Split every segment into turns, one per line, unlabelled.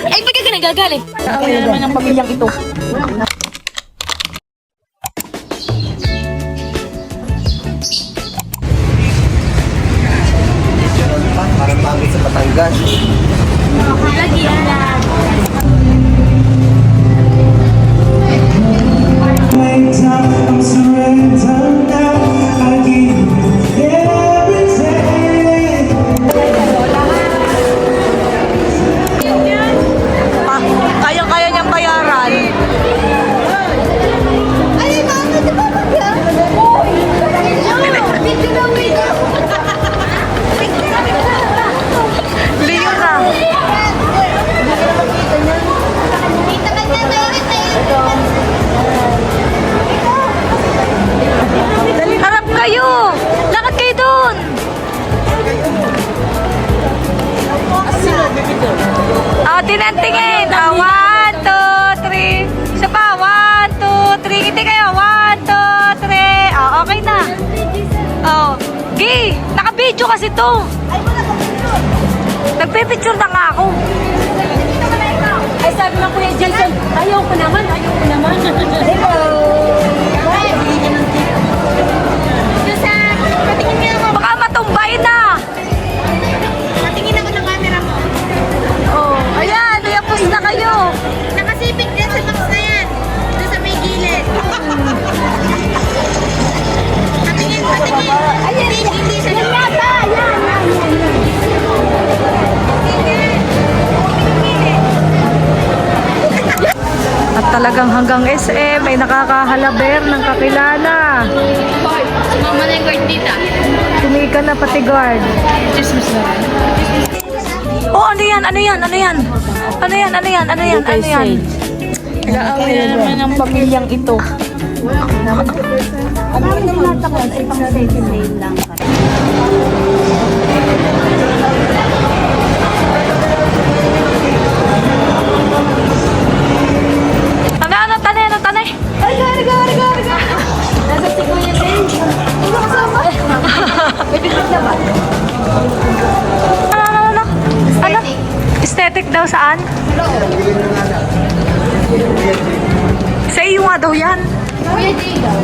Ay, ba't ka nagagalit? Away na naman ang pamilyang ito.
Parang pangit sa Batangas.
Lagi yan.
Kayang-kaya niyang bayaran. Leo na. Harap kayo! Lakad kayo doon! Tinantingin! 1, 2, 3. Isa pa. 1, 2, 3. Hindi kayo. 1, 2, 3. Okay na. Gi! Naka-video kasi to. Nagpipicture na nga ako.
Ay, sabi ng Kuya Jason, ayaw ko naman. Hello. Susan, patingin nga ako.
Baka matumbay na.
Patingin ako ng camera mo.
Ayan, iyapos na kayo.
Nakasipit yan sa box na yan. Doon sa may gilid. Patingin. Hindi siya. Yan yata.
At talagang hanggang SM ay nakakahalaber ng kakilala.
Mama na yung guard dita.
Tumika na pati guard.
Christmas na.
Oh, ano yan?
Nag-aaway na naman ang pamilyang ito.
Ang tinatakot ay pang second name lang.
Tanay.
Ay, gari. Nasa si Kuya Jay. Hindi ko kasama. May picture na ba?
Ano? Aesthetic daw saan? Sa iyo nga daw yan.
Kuya Jay daw.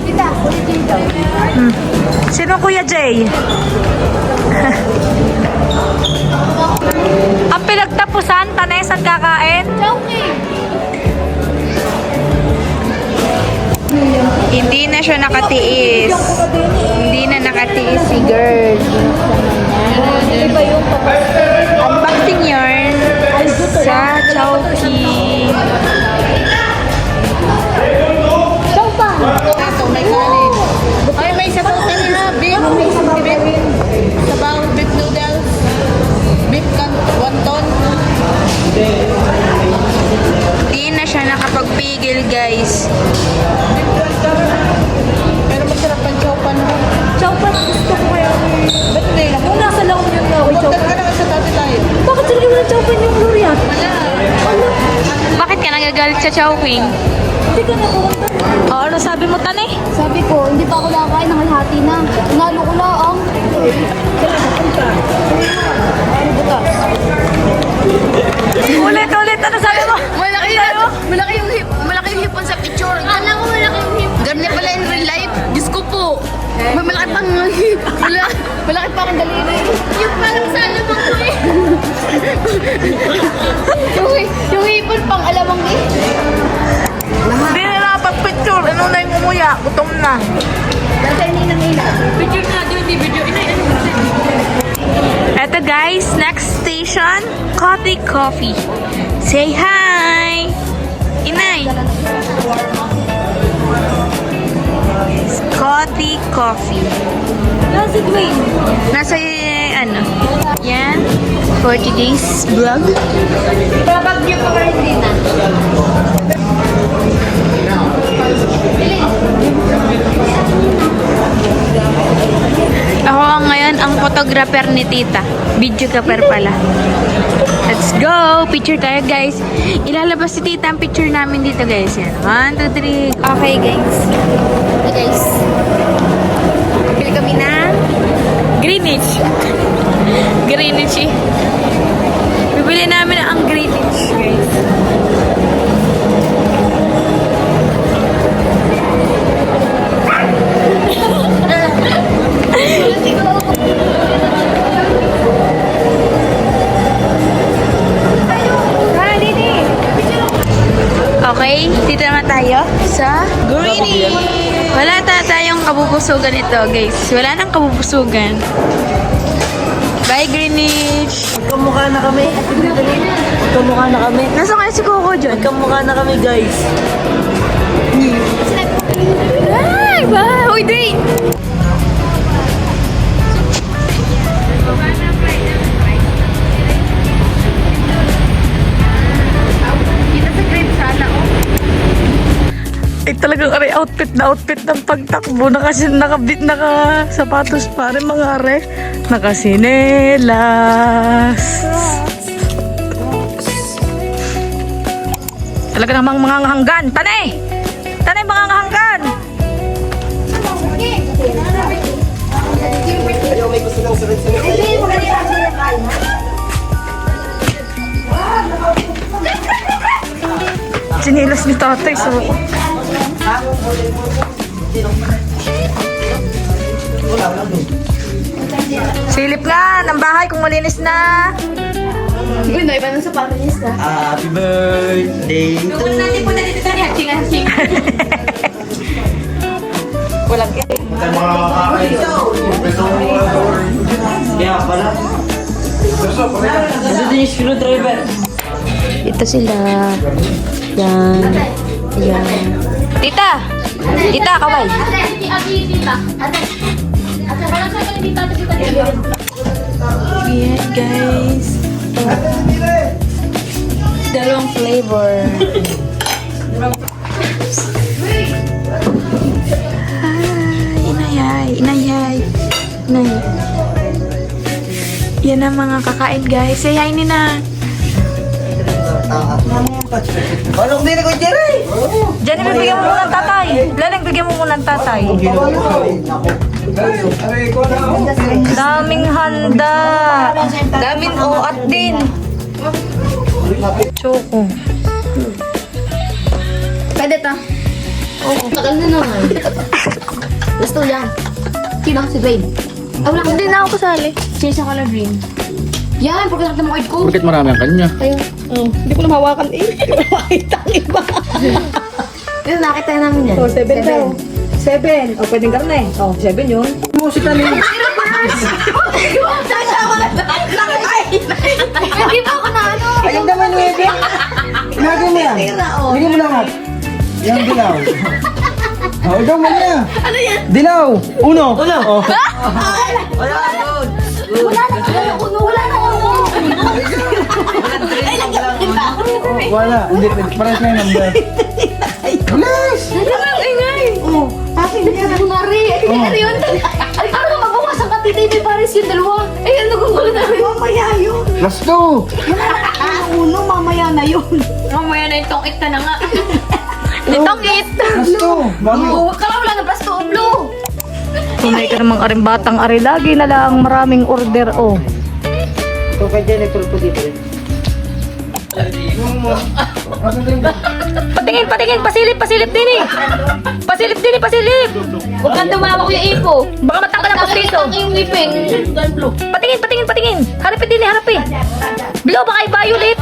Tita, Kuya Jay daw.
Sino Kuya Jay? Ang pinagtapusan, Tanes at kakain?
Joking!
Hindi na siya nakatiis. Hindi na nakatiis si girl.
Iba yung
Unboxing yarn sa Chowking.
Chopa!
Ay, may sabaw ka niya. Beef. Sabaw, beef noodles. Beef wonton.
Hindi na siya nakapagpigil, guys.
Pero masarap ang chopan mo.
Chopa, gusto ko kaya.
Ba't hindi lang?
Kung nasa laon yun nga,
Huwag
Chopa.
ka naman sa dati tayo.
Bakit sila yung Chopa yung Gloria?
Bakit ka nagagalit sa Chowking?
Hindi ka napunta.
Oh, ano sabi mo, Tane?
Sabi ko, hindi pa ako nakakain ng halhati na. Tinalo ko lang.
Ulit, ano sabi mo?
Malaki yung hipon sa picture. Alam ko malaki yung hipon. Ganyan pala in real life. Diyos ko po. May malaki pang malaki pa akong daliri. Yung parang sa alamang ko eh. yung hipon pang alamang eh.
Hindi na nakapag-picture. Ano na yung umuya? Gutom na.
Dahil hindi nang ilan.
Picture na doon, di video.
Eto guys, next station, Coffee Coffee. Say hi! Inay! Coffee Coffee.
Nasa Dwayne.
Nasa, ano, yan, for today's vlog.
Babagyo pa rin din na.
Ako ngayon ang photographer ni Tita. Videographer pala. Let's go! Picture tayo, guys. Ilalabas si Tita ang picture namin dito, guys. Yan. 1, 2, 3. Okay, guys.
Hey guys.
Pili kami na Greenwich. Greenwich eh. Bibili namin ang Greenwich, guys. Okay, dito naman tayo sa Greenwich. Wala tayong kabubusugan ito, guys. Wala nang kabubusugan. Bye, Greenwich.
Magkamukha na kami. Magkamukha na kami.
Nasaan kaya si Coco dyan?
Magkamukha na kami, guys.
Ay, bye! Uy, date! Eh, talagang aray outfit ng pagtakbo. Nakabit, sapatos pa rin mga are. Nakasinelas. Talaga namang mga hanggan. Tanay! Tanay mga hanggan!
Ayaw, may gusto ng sunod-sunod.
Sinilas ni tatay sa silip nga ng bahay kung malinis na.
Uy, no, iba ng sapatos niya.
Happy birthday to you.
Walang kaya.
Kaya pala. Ito din yung screwdriver.
Ito sila. Yan. Yan. Tita! Tita, kaway.
Tita. Ate, walang sa akin tita.
Yan, guys. Dalawang flavor. Inayay. Inayay. Inayay. Yan ang mga kakain, guys. Sayain ni na.
Anong din ko, Jerry?
Diyan, bibigyan mo muna ng tatay. Lalang, bigyan mo muna ng tatay. Daming handa. Daming oat din. Choco.
Pwede ta. Oo. Tagal na naman. Gusto yan. Sino? Si Dwayne. Ah, wala ka.
Hindi na ako kasali.
Change sa color green. Yan, pagkakita mo card ko.
Bakit marami ang kanya?
Ayun.
Hindi ko na mahawakan eh. Hindi ko na makita ang iba.
Ito, nakita namin yan.
7 daw. 7. O, pwedeng karne. O, 7 yun.
Musika na yun.
Hindi pa ako na ano.
Ayun naman, Nuebe. Ilagay mo yan. Bigyan mo lahat. Yan, dilaw. Oh, ikaw mo na. Ano yan? Dilaw. Uno. Uno. Oh. Wala, good.
Wala na uno. Wala na uno.
Wala. Hindi, pares na yung number. Bilis!
Oh, tapos hindi ka kunwari. Ano yun? Ay, ano ka magbawasan ka tita may pares yung dalawa. Ay, ano gugulo na rin?
Mamaya yun.
Last two.
Uno, mamaya na yun.
Mamaya na itong it na nga. Itong it.
Last two. Mami.
Kala wala na plasto o blue.
Tunay ka namang aring batang ari. Lagi na lang maraming order, oh.
Ito kay Jenny, tulpo dito rin.
Patingin, pasilip din eh. Pasilip.
Huwag kang tumawak yung ipo.
Baka matanggal ang postiso.
Yung ipin.
Patingin. Harapin din eh, harapin. Blue, baka i-violet.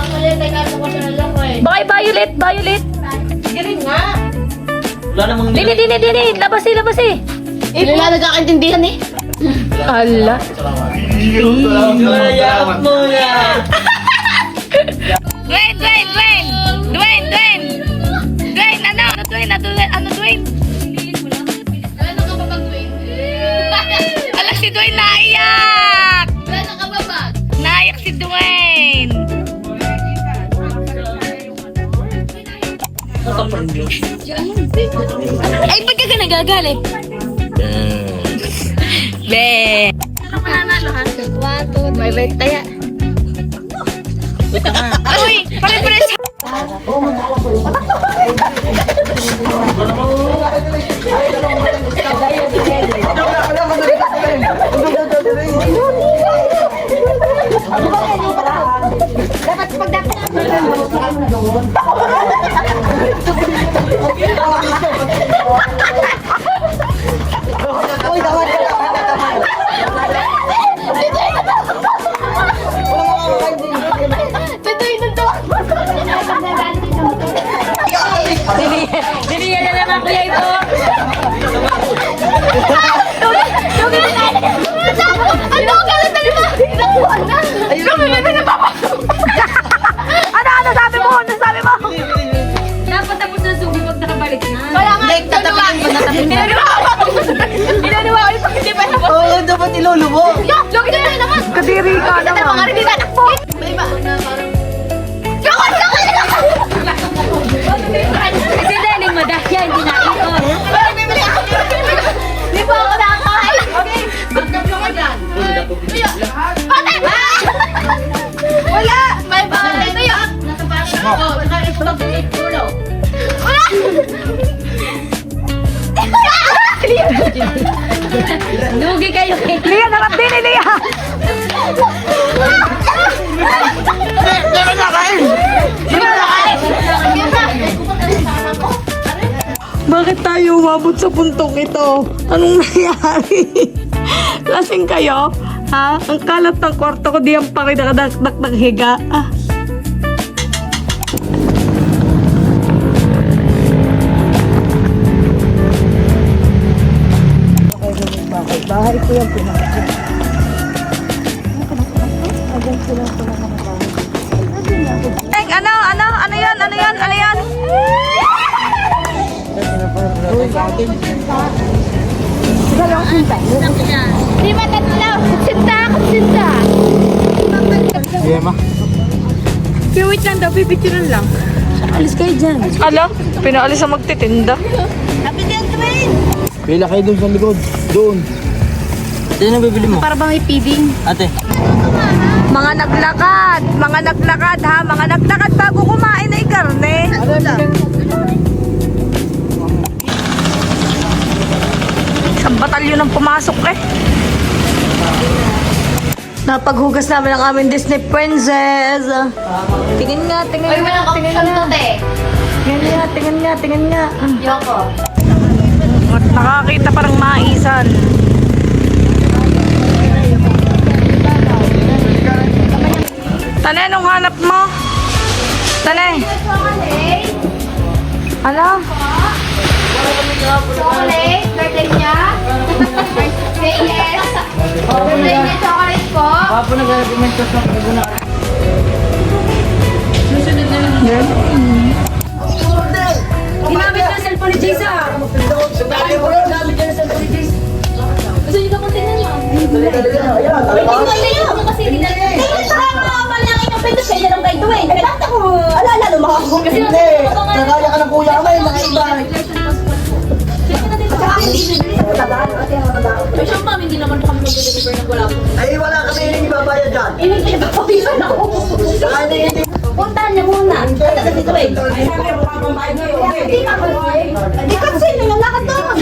Violet. Dini. Labas eh.
Wala nagkakaintindihan eh.
Ala.
Mayayap mo yan.
Dwayne, ano Dwayne?
Wala ka ba Dwayne?
Ala, si Dwayne naiyak!
Wala ka ba bag?
Naiyak si Dwayne! Ay, ba't ka nagagalit? Be! Ano pa nanalo ha? May bet taya. Uy! Pare-pares!
Dapat pag dapat.
Uy, tawad ka.
Tatoy na to.
Diniyan na naman kuya ito.
Ano ka na tayo ba? Nakuha na. Kami na napapasok.
Ano sabi mo? Ano sabi mo?
Dapat tapos na sugi pag nakabalik na.
Kaya nga, tatabihin mo na tabi. Inaniwa ko yung hindi pa tapos.
Oo, dapat ilulubo.
Logi na naman.
Kadiri ka
Ito
naman.
mga rin din anak mo. May iba. Kakot!
Kasi daling madahya, hindi na ito.
Di pa ako nakakain. Okay. Magkablo ka dyan. Patay ba? Wala. May bawal na ito yun. Nasa pangin ako. Naka-stop yung ulo. Wala.
Lugi kayo eh.
Lia, narap din ni Lia. Bakit tayo umabot sa puntong ito? Anong nangyari? Lasing kayo? Ha? Ang kalat ng kwarto ko, di ang pakinakadakdak ng higa. Ah.
Bahay ko yan, pinakasya.
Ay, ano yan? Ano yan?
Di ba tatlo? Sinta.
Yema.
Pero wait lang daw, pipicturean lang. Alis kayo dyan. Ala, pinaalis ang magtitinda.
Pila kayo doon sa likod. Doon. Ito yung nabibili mo.
Para bang may feeding?
Ate.
Mga naglakad ha, mga naglakad bago kumain na ikarne. Isang batalyon ang pumasok eh. Napaghugas namin ang aming Disney princess. Tingin nga.
Ay, walang kapitote.
Tingin nga.
Yoko.
At nakakita parang maisan. Tanay, anong hanap mo? Tanay. Ano?
Chocolate, birthday niya. Yes. Birthday niya, chocolate po.
Papo nag-argumento sa kaguna.
Ginamit na cellphone ni Jisa. Ginamit na cellphone ni Jisa. Gusto niyo naman tingnan niyo?
Tingnan mo kasi tingnan mo. Malaki yung pwede siya lang kayo eh. Kailangan ko. Alala mo ako.
Kasi
Hindi. Nagaya ka ng kuya kamay, nakaiba.
Pero siya ma'am, hindi naman kami mag-deliver ng wala po.
Ay, wala kasi yung ibabayad dyan.
Hindi ba papisan ako? Puntahan niya muna. Kaya kasi dito eh. Hindi kasi nilalakad doon.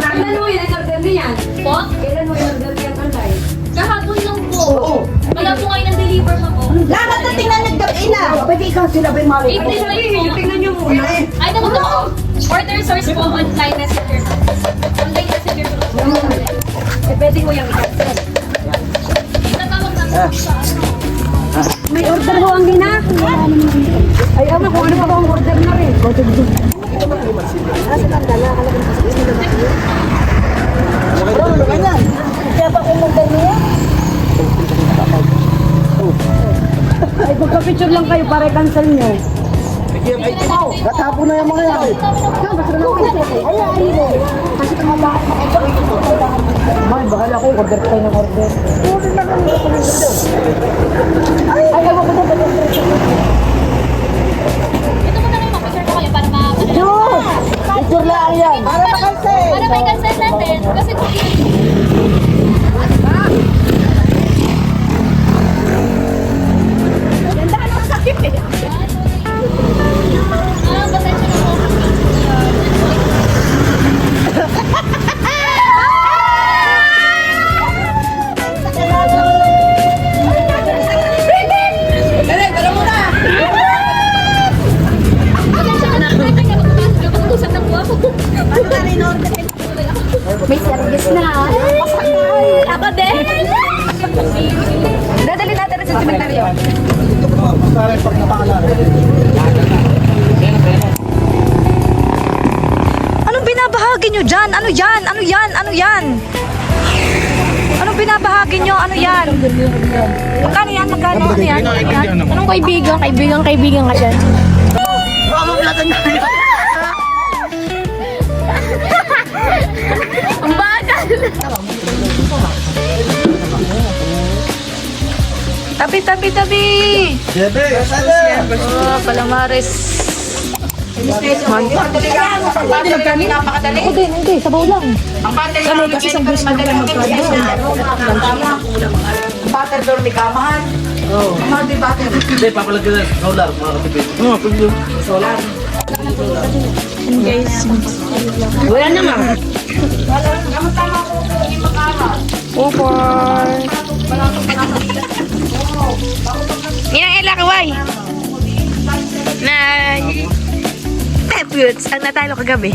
Kailan mo yung order niyan? Po? Kailan mo yung order niyan online?
Kahapon lang po.
Wala po kayo ng deliver pa po.
Lakad na tingnan naggabi na. Pwede ikaw sila ba yung mali?
Tingnan niyo muna. Ay, naku to. Order source po online messenger. Online messenger po. Pwede mo yung i-cancel. Tatawag na sa
May order ho ang gina. Ay, ama, kung ano pa ba ang order na rin.
Ano ganyan?
Kaya ba kung order niya? Ay, magka-picture lang kayo para i-cancel nyo.
Katapon na yung mga yan. Mahal, bakala ko, order tayo ng order.
Ay, ewan ko na ba order siya?
Ito mo na rin mag-picture ko kayo para
Picture lang yan. Para makalsay.
para may cancel natin. Kasi kung pasensya na po. Ako din. Dadali natin rin sa cementerio.
Anong binabahagi nyo dyan? Ano yan? Ano yan? Ano yan? Anong binabahagi nyo? Ano yan? Magkano yan? Magkano? Ano yan?
Anong kaibigan? Kaibigan ka dyan.
Ang bagal.
Tabi, tabi, tabi!
Siyempre,
Oh, Palamares.
Hindi, papalagyan na sa solar, mga katipid.
Upor. Yang elak kaway. Na Peputes ang natalo kagabi.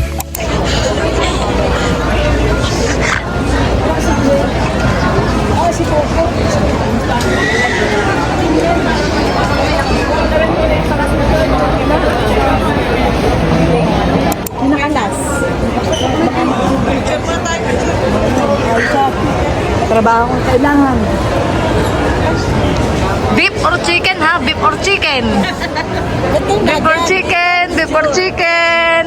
Trabaho ko kailangan.
Beef or chicken ha? Beef or chicken? Beef or chicken? Beef or chicken?